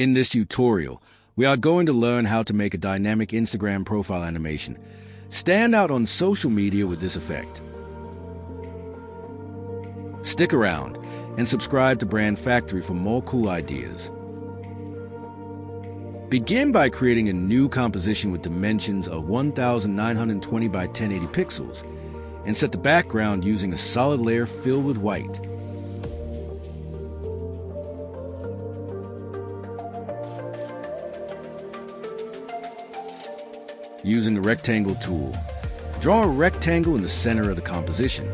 In this tutorial, we are going to learn how to make a dynamic Instagram profile animation stand out on social media with this effect. Stick around and subscribe to Brand Factory for more cool ideas. Begin by creating a new composition with dimensions of 1920 by 1080 pixels and set the background using a solid layer filled with white. Using the rectangle tool, draw a rectangle in the center of the composition.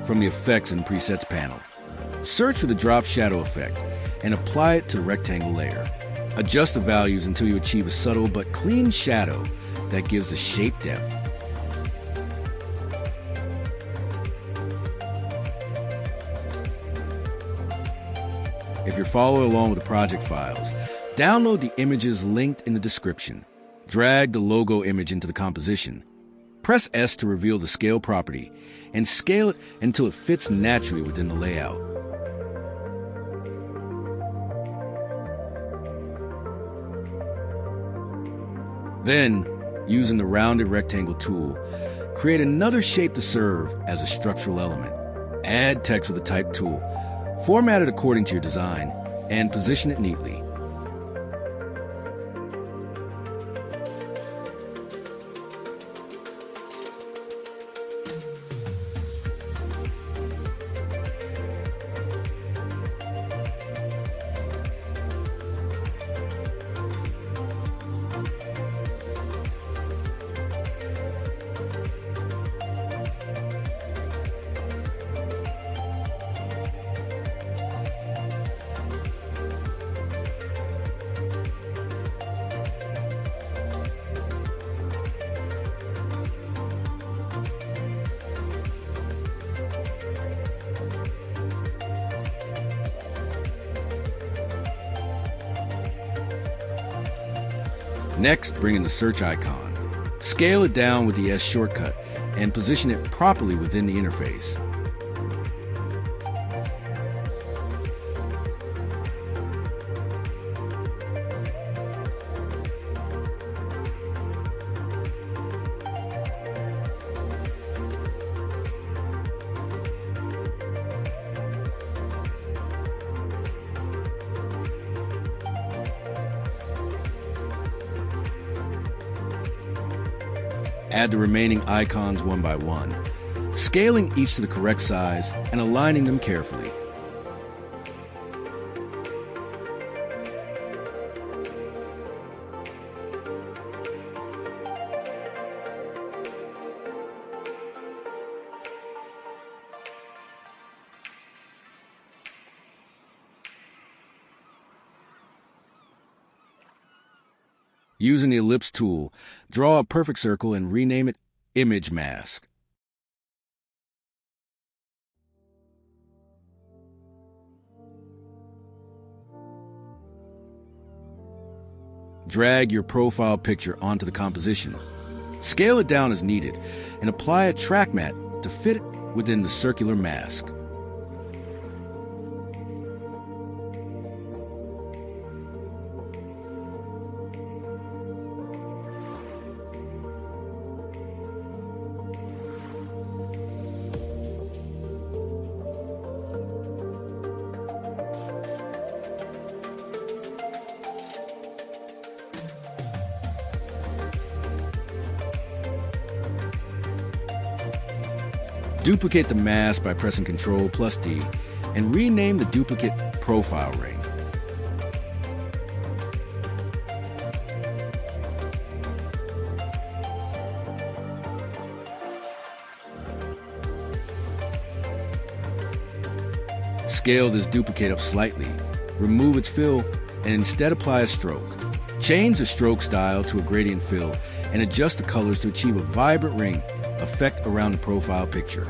From the Effects and Presets panel, search for the drop shadow effect and apply it to the rectangle layer. Adjust the values until you achieve a subtle but clean shadow that gives a shape depth. If you're following along with the project files, download the images linked in the description. Drag the logo image into the composition. Press S to reveal the scale property and scale it until it fits naturally within the layout. Then, using the rounded rectangle tool, create another shape to serve as a structural element. Add text with the type tool, format it according to your design, and position it neatly. Next, bring in the search icon. Scale it down with the S shortcut and position it properly within the interface. Add the remaining icons one by one, scaling each to the correct size and aligning them carefully. Using the ellipse tool, draw a perfect circle and rename it Image Mask. Drag your profile picture onto the composition. Scale it down as needed and apply a track mat to fit it within the circular mask. Duplicate the mask by pressing Ctrl+D and rename the duplicate Profile Ring. Scale this duplicate up slightly, remove its fill, and instead apply a stroke. Change the stroke style to a gradient fill and adjust the colors to achieve a vibrant ring effect around the profile picture.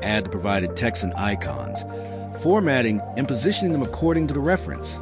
add the provided text and icons, formatting and positioning them according to the reference.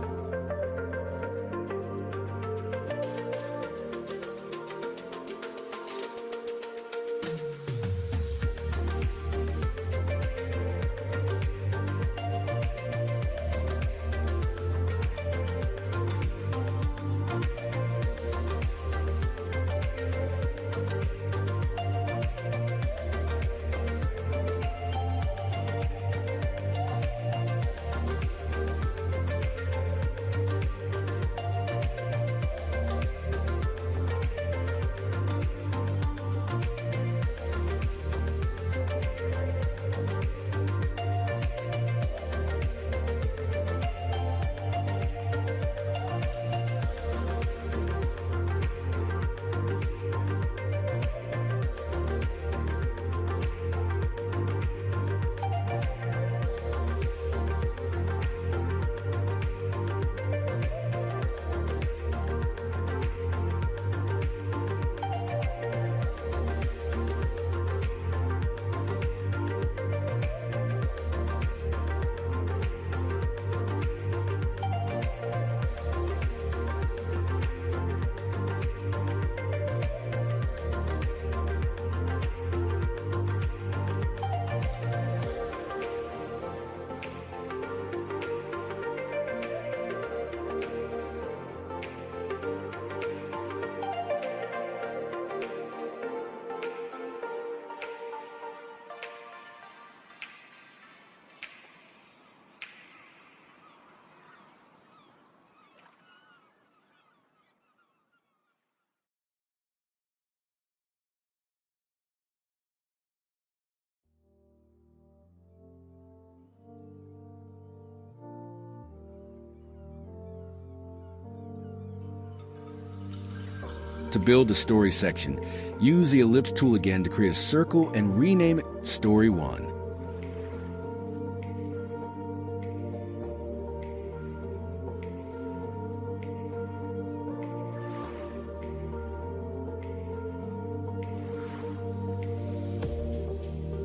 To build the story section, use the ellipse tool again to create a circle and rename it Story 1.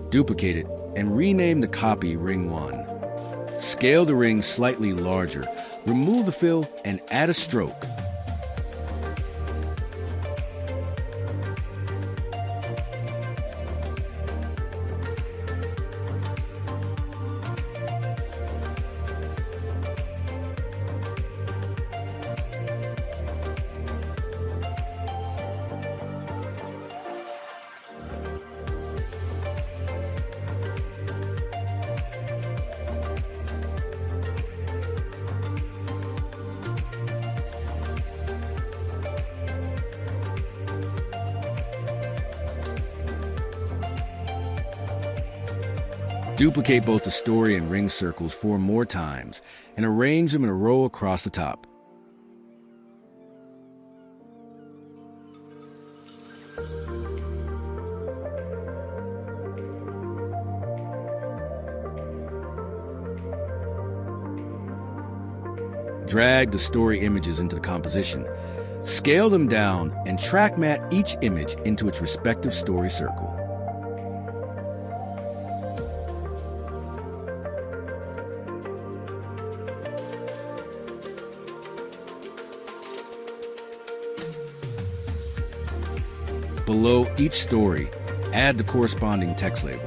Duplicate it and rename the copy Ring 1. Scale the ring slightly larger, remove the fill, and add a stroke. Duplicate both the story and ring circles 4 more times and arrange them in a row across the top. Drag the story images into the composition. Scale them down and track mat each image into its respective story circle. Below each story, add the corresponding text label.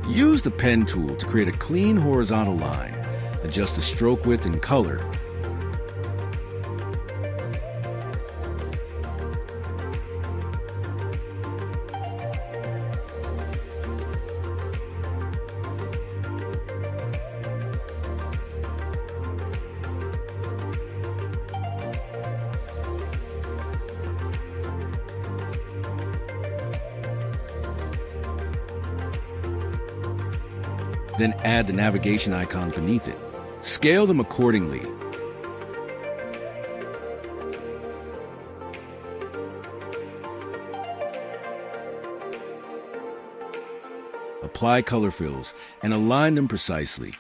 Use the pen tool to create a clean horizontal line. Adjust the stroke width and color. Then add the navigation icon beneath it. Scale them accordingly. Apply color fills and align them precisely.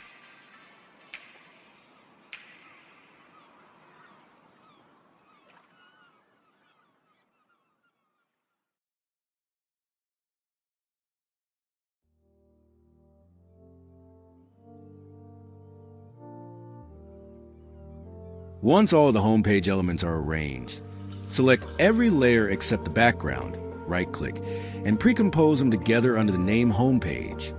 Once all the homepage elements are arranged, select every layer except the background, right-click, and pre-compose them together under the name Homepage.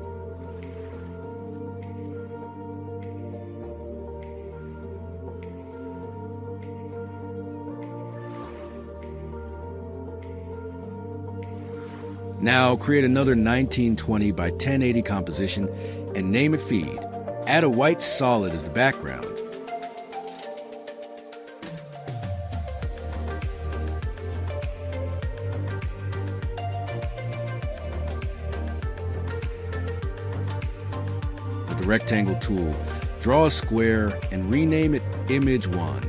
Now create another 1920 by 1080 composition and name it Feed. Add a white solid as the background. With the rectangle tool, draw a square and rename it Image 1.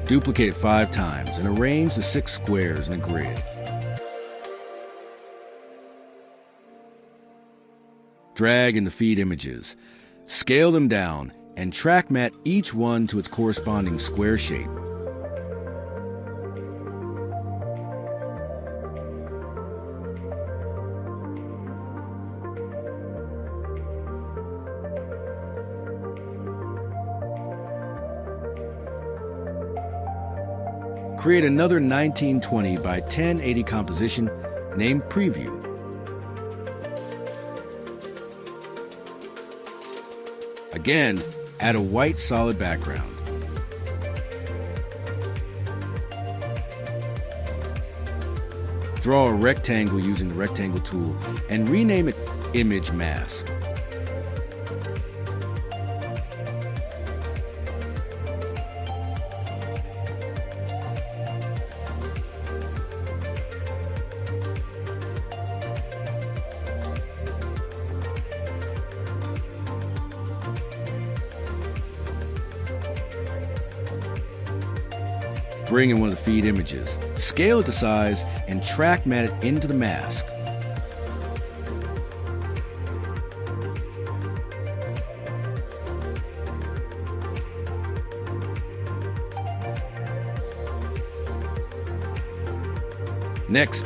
Duplicate it 5 times and arrange the 6 squares in a grid. Drag in the feed images, scale them down, and track matte each one to its corresponding square shape. Create another 1920 by 1080 composition named Preview. Again, add a white solid background. Draw a rectangle using the rectangle tool and rename it Image Mask. Bring in one of the feed images, scale it to size, and track matte it into the mask. Next,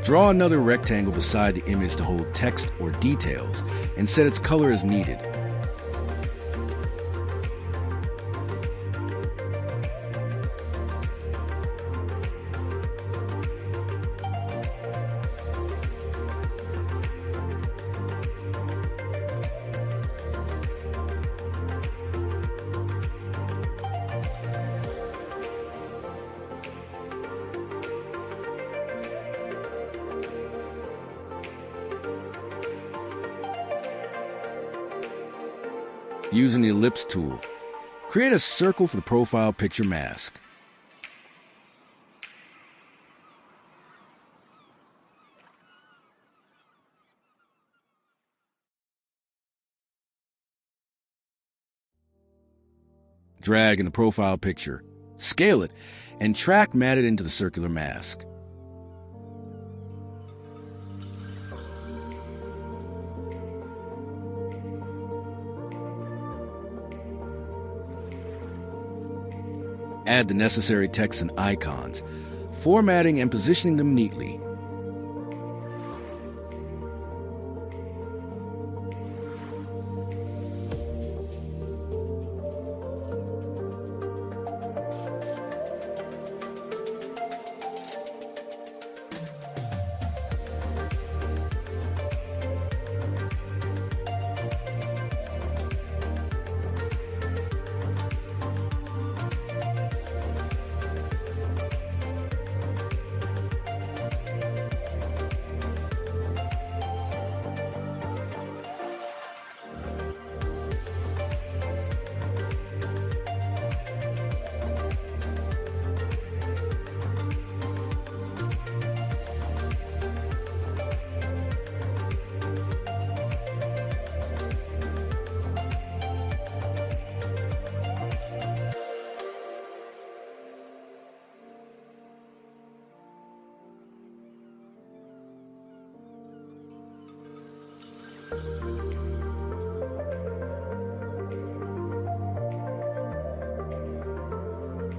draw another rectangle beside the image to hold text or details, and set its color as needed. Using the ellipse tool, create a circle for the profile picture mask. Drag in the profile picture, scale it, and track matte it into the circular mask. Add the necessary text and icons, formatting and positioning them neatly.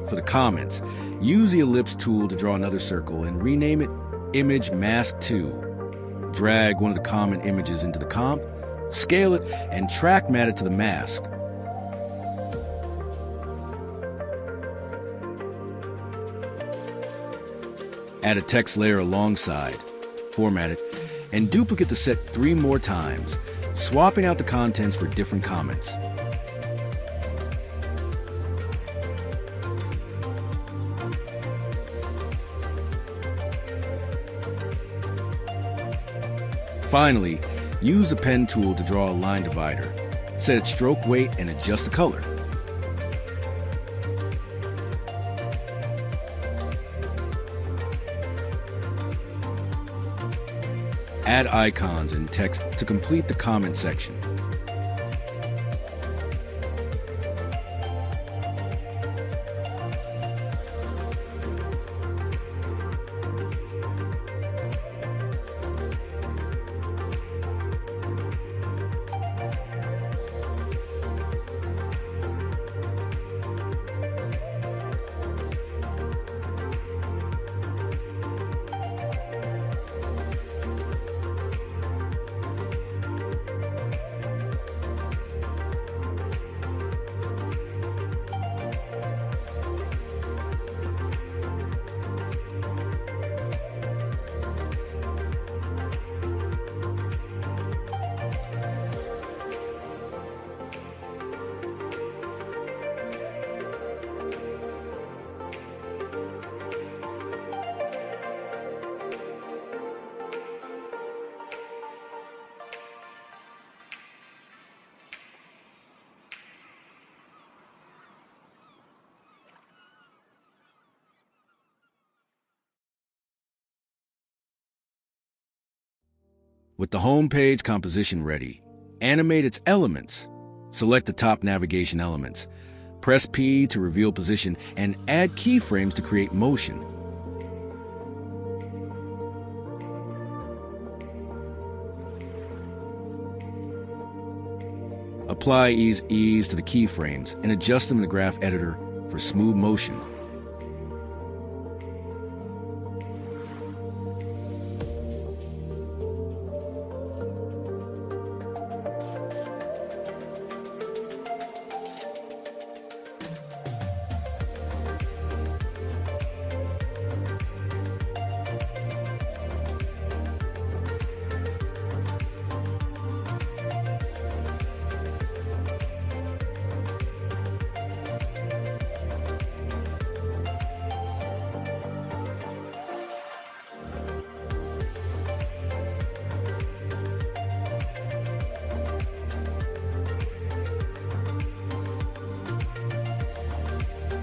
For the comments, use the ellipse tool to draw another circle and rename it Image Mask 2. Drag one of the common images into the comp, scale it, and track mat it to the mask. Add a text layer alongside, format it, and duplicate the set 3 more times, swapping out the contents for different comments. Finally, use the pen tool to draw a line divider. Set its stroke weight and adjust the color. Add icons and text to complete the comment section. With the home page composition ready, animate its elements. Select the top navigation elements. Press P to reveal position and add keyframes to create motion. Apply ease to the keyframes and adjust them in the graph editor for smooth motion.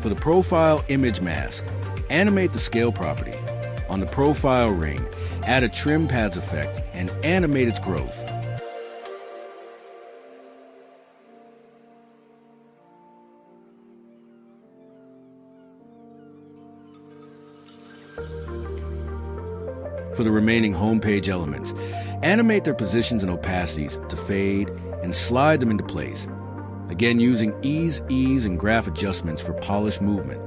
For the profile image mask, animate the scale property. On the profile ring, add a trim pads effect and animate its growth. For the remaining homepage elements, animate their positions and opacities to fade and slide them into place. Again, using ease, and graph adjustments for polished movement.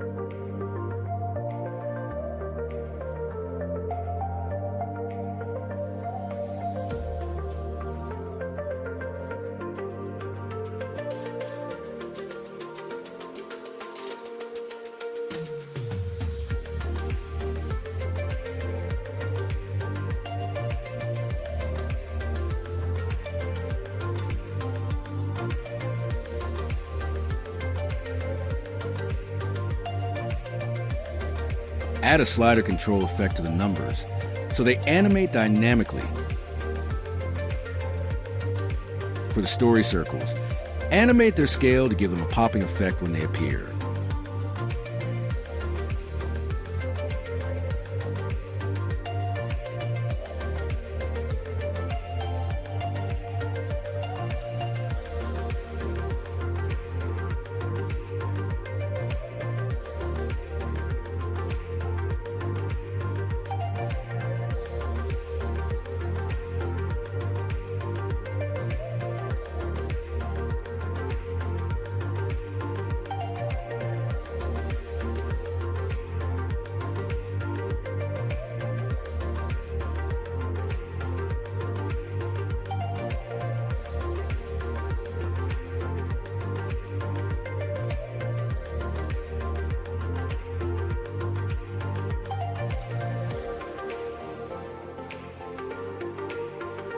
Add a slider control effect to the numbers so they animate dynamically. For the story circles, animate their scale to give them a popping effect when they appear.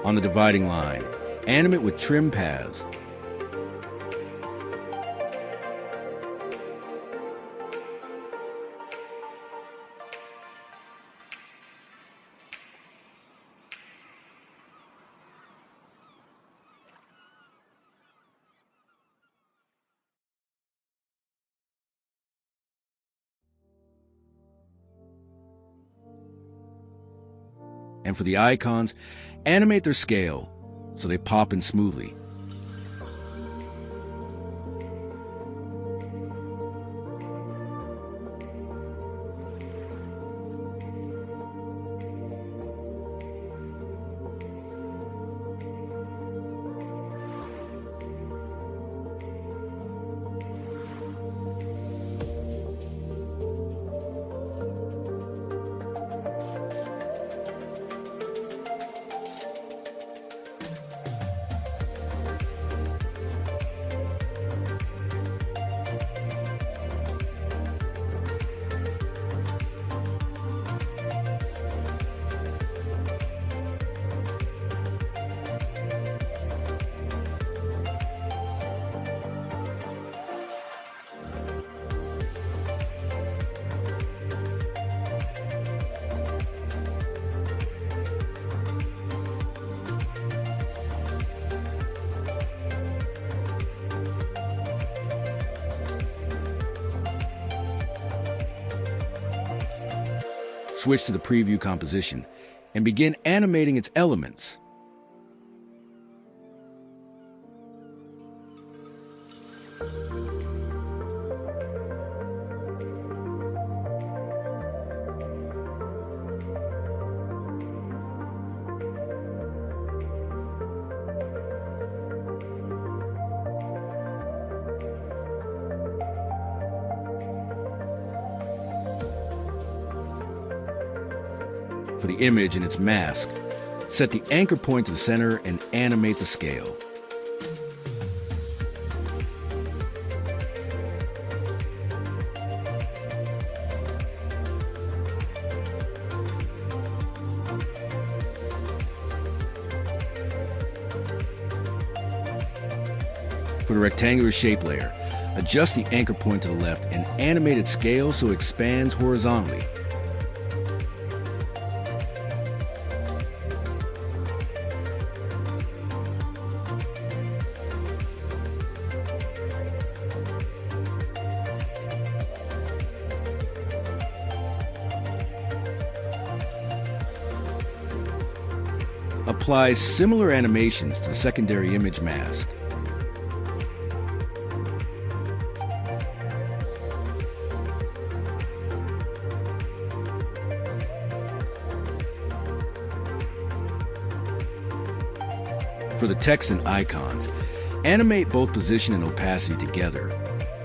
on the dividing line. Animate with trim paths. And for the icons, animate their scale so they pop in smoothly. Switch to the preview composition and begin animating its elements. For the image and its mask, set the anchor point to the center and animate the scale. For the rectangular shape layer, adjust the anchor point to the left and animate its scale so it expands horizontally. Apply similar animations to the secondary image mask. For the text and icons, animate both position and opacity together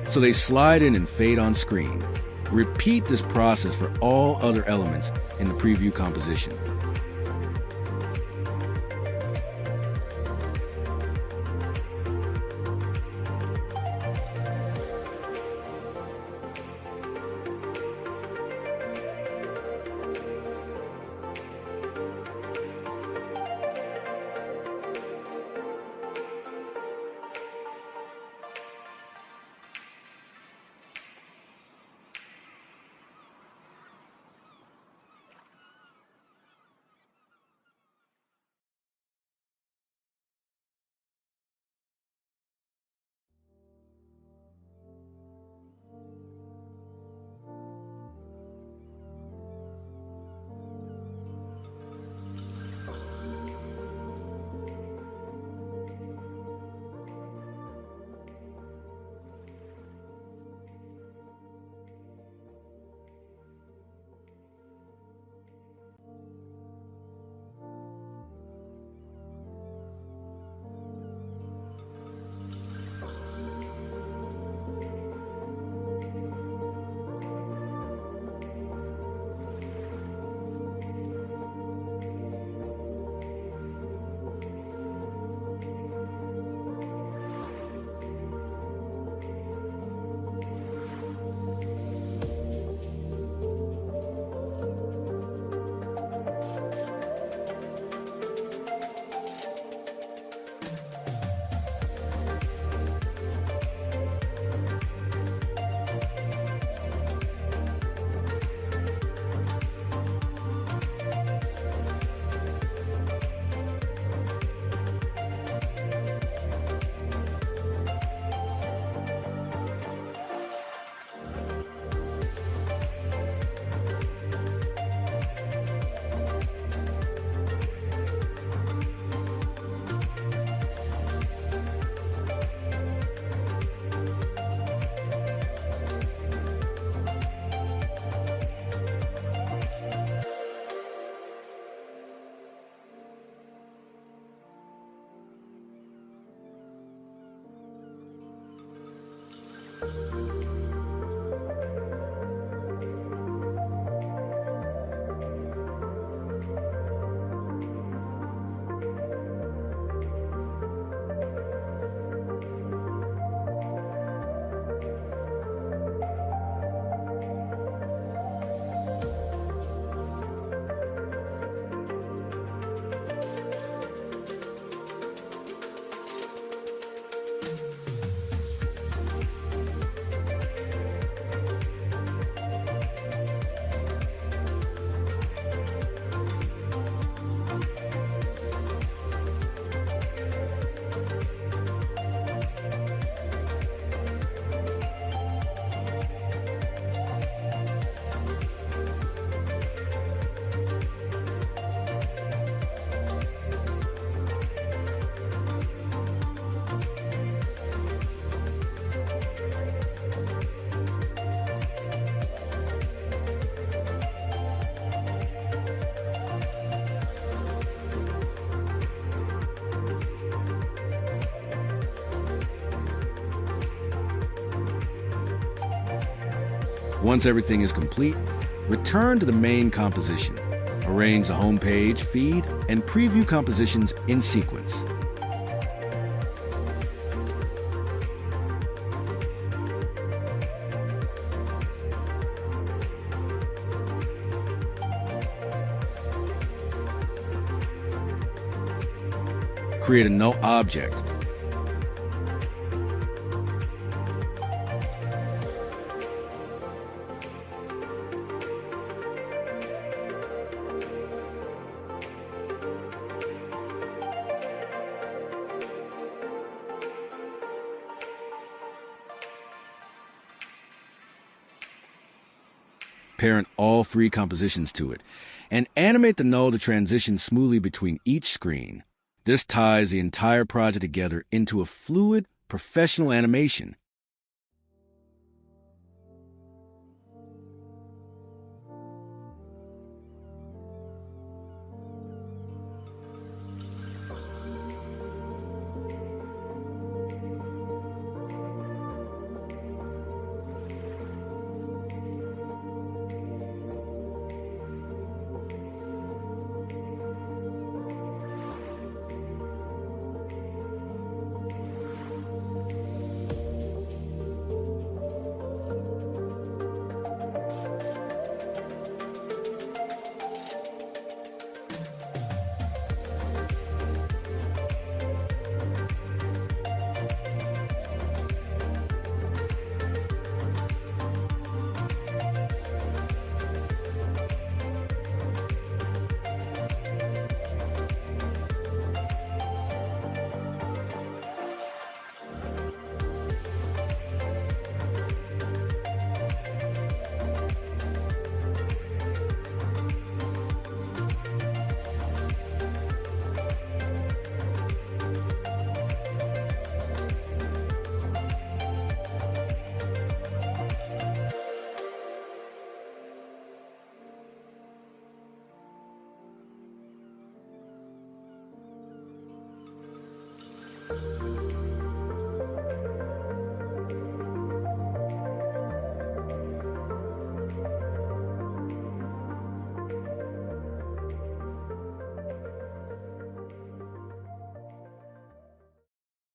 so they slide in and fade on screen. Repeat this process for all other elements in the preview composition. Once everything is complete, return to the main composition. Arrange the home page, feed, and preview compositions in sequence. Create a null object. Parent all three compositions to it, and animate the null to transition smoothly between each screen. This ties the entire project together into a fluid, professional animation.